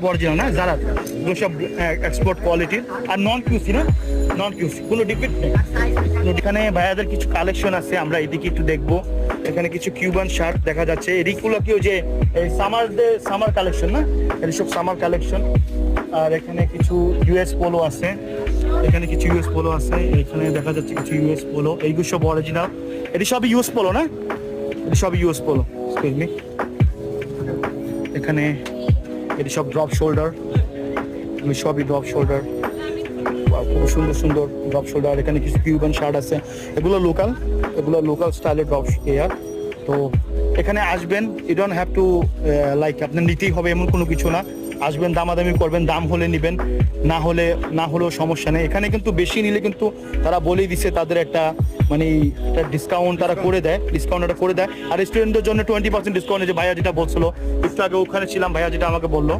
Original না যারা এগুলো সব এক্সপোর্ট কোয়ালিটির আর নন কিউসি না, নন কিউসি কোনো ডিফেক্ট নেই। এখানে ভাইয়াদের কিছু কালেকশন আছে, আমরা এদিকে একটু দেখবো। এখানে কিছু কিউবান শার্ট দেখা যাচ্ছে, এদিকগুলো কেউ যে সামার কালেকশন না, এটা সব সামার কালেকশন। আর এখানে কিছু ইউএস পোলো আছে, এখানে কিছু ইউএস পোলো আছে, এখানে দেখা যাচ্ছে কিছু ইউএস পোলো, এইগুলো সব অরিজিনাল। এটি সবই ইউএস পোলো না, এটি সবই ইউএস পোলো, এক্সকিউজ মি। এখানে এটি সব ড্রপ শোল্ডার, এগুলো সবই ড্রপ শোল্ডার, খুব সুন্দর সুন্দর ড্রপ শোল্ডার। এখানে কিছু কিউবান শার্ট আছে, এগুলো লোকাল স্টাইলের ড্রপ এয়ার। তো এখানে আসবেন, you don't have to like আপনার নিতেই হবে এমন কোনো কিছু না। আসবেন, দামাদামি করবেন, দাম হলে নেবেন, না হলেও সমস্যা নেই। এখানে কিন্তু বেশি নিলে কিন্তু তারা বলেই দিছে তাদের একটা মানে একটা ডিসকাউন্ট তারা করে দেয়, ডিসকাউন্টটা করে দেয়। আর স্টুডেন্টদের জন্য 20% ডিসকাউন্ট, যে ভাইয়া যেটা বলছিল একটু আগে, ওখানে ছিলাম, ভাইয়া যেটা আমাকে বললো